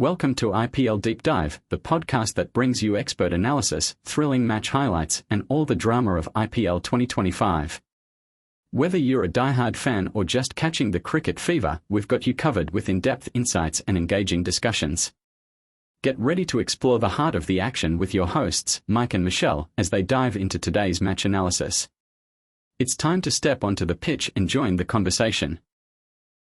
Welcome to IPL Deep Dive, the podcast that brings you expert analysis, thrilling match highlights, and all the drama of IPL 2025. Whether you're a diehard fan or just catching the cricket fever, we've got you covered with in-depth insights and engaging discussions. Get ready to explore the heart of the action with your hosts, Mike and Michelle, as they dive into today's match analysis. It's time to step onto the pitch and join the conversation.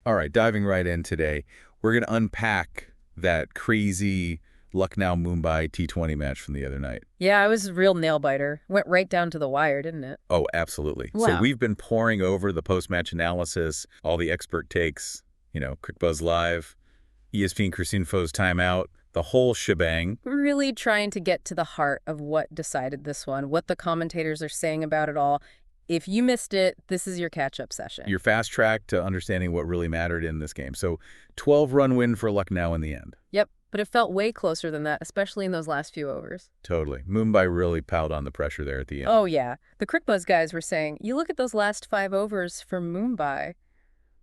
All right, diving right in today, we're going to unpack that crazy Lucknow Mumbai T20 match from the other night. Yeah, it was a real nail-biter. Went right down to the wire, didn't it? Oh, absolutely. Wow. So we've been pouring over the post-match analysis, all the expert takes, Quick Buzz Live, ESPN Cricinfo's timeout, the whole shebang. Really trying to get to the heart of what decided this one, what the commentators are saying about it all. If you missed it, this is your catch-up session. Your fast track to understanding what really mattered in this game. So 12-run win for Lucknow in the end. Yep, but it felt way closer than that, especially in those last few overs. Totally. Mumbai really piled on the pressure there at the end. Oh, yeah. The CricBuzz guys were saying, you look at those last 5 overs for Mumbai,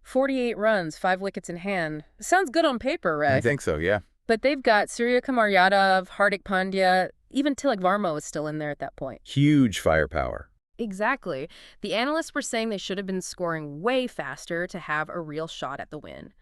48 runs, 5 wickets in hand. Sounds good on paper, right? I think so, yeah. But they've got Surya Kumar Yadav, Hardik Pandya, even Tilak Varma was still in there at that point. Huge firepower. Exactly. The analysts were saying they should have been scoring way faster to have a real shot at the win.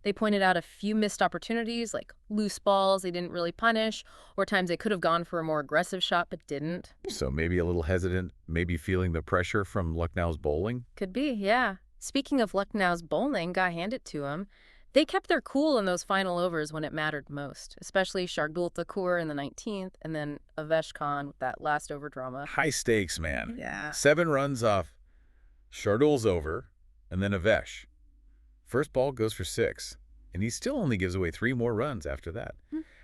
They pointed out a few missed opportunities, like loose balls they didn't really punish, or times they could have gone for a more aggressive shot but didn't. So maybe a little hesitant, maybe feeling the pressure from Lucknow's bowling? Could be, yeah. Speaking of Lucknow's bowling, gotta hand it to them. They kept their cool in those final overs when it mattered most, especially Shardul Thakur in the 19th, and then Avesh Khan with that last over drama. High stakes, man. Yeah. 7 runs off Shardul's over, and then Avesh. First ball goes for 6, and he still only gives away 3 more runs after that.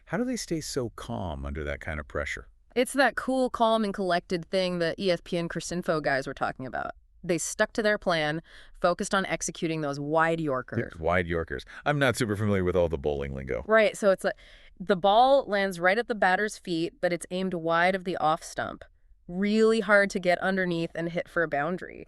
How do they stay so calm under that kind of pressure? It's that cool, calm, and collected thing the ESPN Cricinfo guys were talking about. They stuck to their plan, focused on executing those wide Yorkers. Wide Yorkers. I'm not super familiar with all the bowling lingo. Right, so it's like the ball lands right at the batter's feet, but it's aimed wide of the off stump. Really hard to get underneath and hit for a boundary.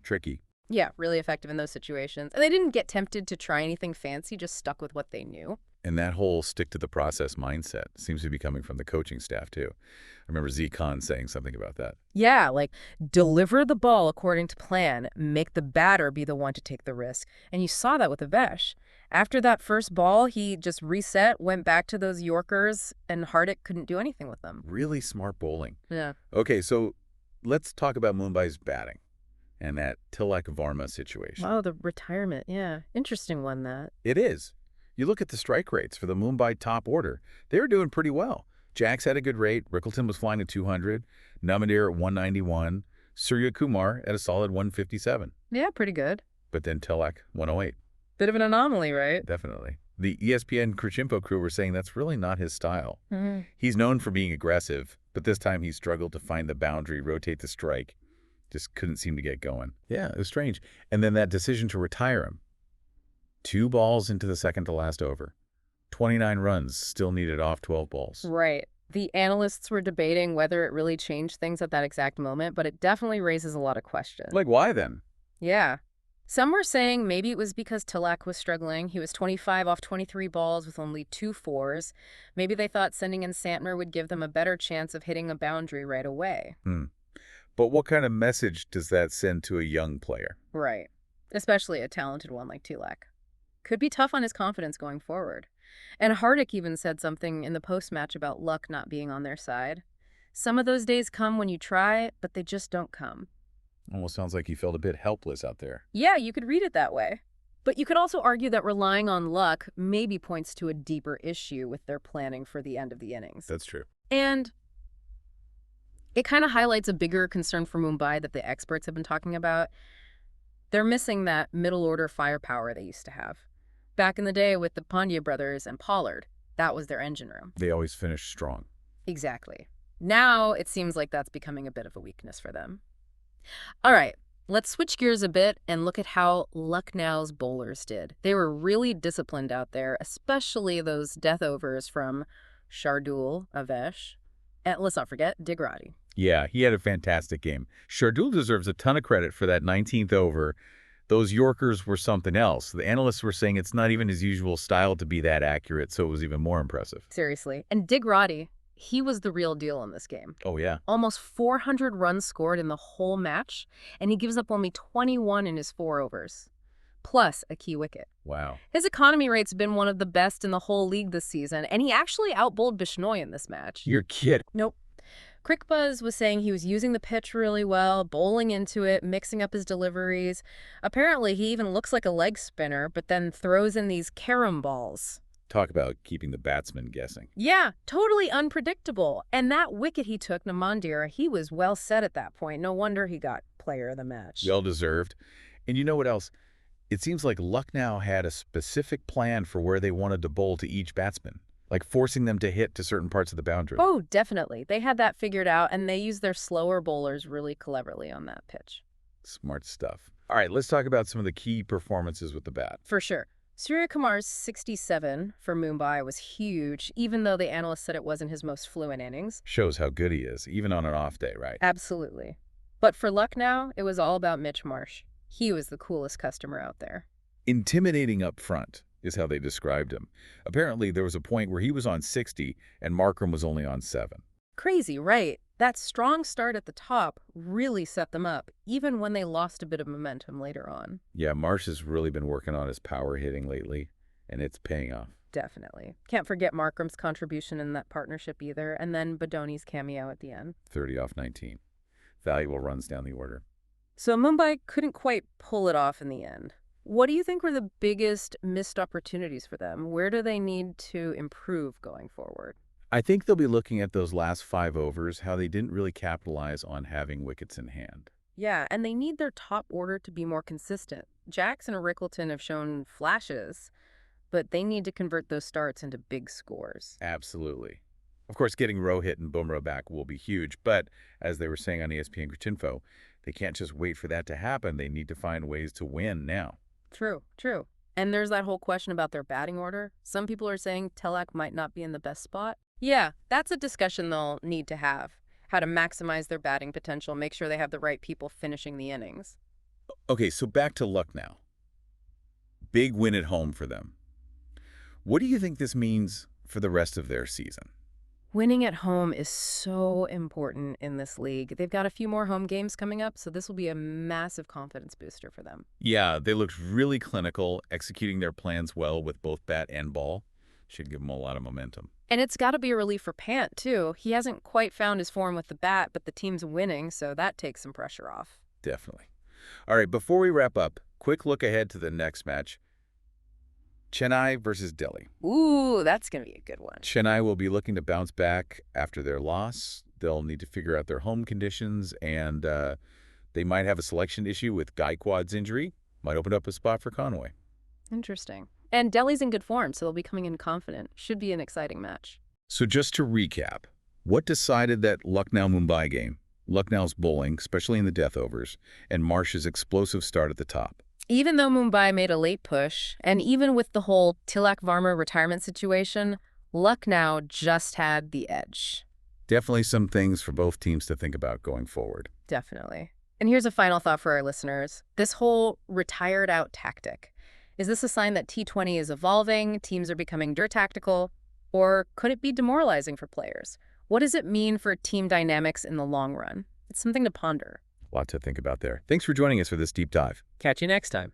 Tricky. Yeah, really effective in those situations. And they didn't get tempted to try anything fancy, just stuck with what they knew. And that whole stick-to-the-process mindset seems to be coming from the coaching staff, too. I remember Z Khan saying something about that. Yeah, like, deliver the ball according to plan, make the batter be the one to take the risk. And you saw that with Avesh. After that first ball, he just reset, went back to those Yorkers, and Hardik couldn't do anything with them. Really smart bowling. Yeah. Okay, so let's talk about Mumbai's batting and that Tilak Varma situation. Oh, the retirement, yeah. Interesting one, that. It is. You look at the strike rates for the Mumbai top order. They were doing pretty well. Jax had a good rate. Rickleton was flying at 200. Namadir at 191. Surya Kumar at a solid 157. Yeah, pretty good. But then Tilak, 108. Bit of an anomaly, right? Definitely. The ESPN Cricinfo crew were saying that's really not his style. Mm-hmm. He's known for being aggressive, but this time he struggled to find the boundary, rotate the strike. Just couldn't seem to get going. Yeah, it was strange. And then that decision to retire him. 2 balls into the second to last over. 29 runs still needed off 12 balls. Right. The analysts were debating whether it really changed things at that exact moment, but it definitely raises a lot of questions. Like, why then? Yeah. Some were saying maybe it was because Tilak was struggling. He was 25 off 23 balls with only 2 fours. Maybe they thought sending in Santner would give them a better chance of hitting a boundary right away. But what kind of message does that send to a young player? Right. Especially a talented one like Tilak. Could be tough on his confidence going forward. And Hardik even said something in the post-match about luck not being on their side. Some of those days come when you try, but they just don't come. Almost sounds like he felt a bit helpless out there. Yeah, you could read it that way. But you could also argue that relying on luck maybe points to a deeper issue with their planning for the end of the innings. That's true. And it kind of highlights a bigger concern for Mumbai that the experts have been talking about. They're missing that middle-order firepower they used to have. Back in the day with the Pandya brothers and Pollard, that was their engine room. They always finished strong. Exactly. Now it seems like that's becoming a bit of a weakness for them. All right, let's switch gears a bit and look at how Lucknow's bowlers did. They were really disciplined out there, especially those death overs from Shardul, Avesh, and let's not forget Digrati. Yeah, he had a fantastic game. Shardul deserves a ton of credit for that 19th over. Those Yorkers were something else. The analysts were saying it's not even his usual style to be that accurate, so it was even more impressive. Seriously. And Dig Roddy, he was the real deal in this game. Oh, yeah. Almost 400 runs scored in the whole match, and he gives up only 21 in his 4 overs, plus a key wicket. Wow. His economy rate's been one of the best in the whole league this season, and he actually outbowled Bishnoi in this match. You're kidding. Nope. Crickbuzz was saying he was using the pitch really well, bowling into it, mixing up his deliveries. Apparently, he even looks like a leg spinner, but then throws in these carom balls. Talk about keeping the batsman guessing. Yeah, totally unpredictable. And that wicket he took, Namandir, he was well set at that point. No wonder he got player of the match. Well deserved. And you know what else? It seems like Lucknow had a specific plan for where they wanted to bowl to each batsman, like forcing them to hit to certain parts of the boundary. Oh, definitely. They had that figured out, and they used their slower bowlers really cleverly on that pitch. Smart stuff. All right, let's talk about some of the key performances with the bat. For sure. Surya Kumar's 67 for Mumbai was huge, even though the analysts said it wasn't his most fluent innings. Shows how good he is, even on an off day, right? Absolutely. But for Lucknow, it was all about Mitch Marsh. He was the coolest customer out there. Intimidating up front is how they described him. Apparently, there was a point where he was on 60 and Markram was only on 7. Crazy, right? That strong start at the top really set them up, even when they lost a bit of momentum later on. Yeah, Marsh has really been working on his power hitting lately, and it's paying off. Definitely. Can't forget Markram's contribution in that partnership either, and then Badoni's cameo at the end. 30 off 19. Valuable runs down the order. So Mumbai couldn't quite pull it off in the end. What do you think were the biggest missed opportunities for them? Where do they need to improve going forward? I think they'll be looking at those last 5 overs, how they didn't really capitalize on having wickets in hand. Yeah, and they need their top order to be more consistent. Jackson and Rickleton have shown flashes, but they need to convert those starts into big scores. Absolutely. Of course, getting Rohit and Bumrah back will be huge, but as they were saying on ESPN Cricinfo, they can't just wait for that to happen. They need to find ways to win now. True, true. And there's that whole question about their batting order. Some people are saying Tilak might not be in the best spot. Yeah, that's a discussion they'll need to have. How to maximize their batting potential, make sure they have the right people finishing the innings. Okay, so back to Lucknow. Big win at home for them. What do you think this means for the rest of their season? Winning at home is so important in this league. They've got a few more home games coming up, so this will be a massive confidence booster for them. Yeah, they looked really clinical, executing their plans well with both bat and ball. Should give them a lot of momentum. And it's got to be a relief for Pant, too. He hasn't quite found his form with the bat, but the team's winning, so that takes some pressure off. Definitely. All right, before we wrap up, quick look ahead to the next match. Chennai versus Delhi. Ooh, that's going to be a good one. Chennai will be looking to bounce back after their loss. They'll need to figure out their home conditions, and they might have a selection issue with Gaikwad's injury. Might open up a spot for Conway. Interesting. And Delhi's in good form, so they'll be coming in confident. Should be an exciting match. So just to recap, what decided that Lucknow-Mumbai game? Lucknow's bowling, especially in the death overs, and Marsh's explosive start at the top. Even though Mumbai made a late push, and even with the whole Tilak Varma retirement situation, Lucknow just had the edge. Definitely some things for both teams to think about going forward. Definitely. And here's a final thought for our listeners. This whole retired out tactic. Is this a sign that T20 is evolving, teams are becoming dirt tactical, or could it be demoralizing for players? What does it mean for team dynamics in the long run? It's something to ponder. A lot to think about there. Thanks for joining us for this deep dive. Catch you next time.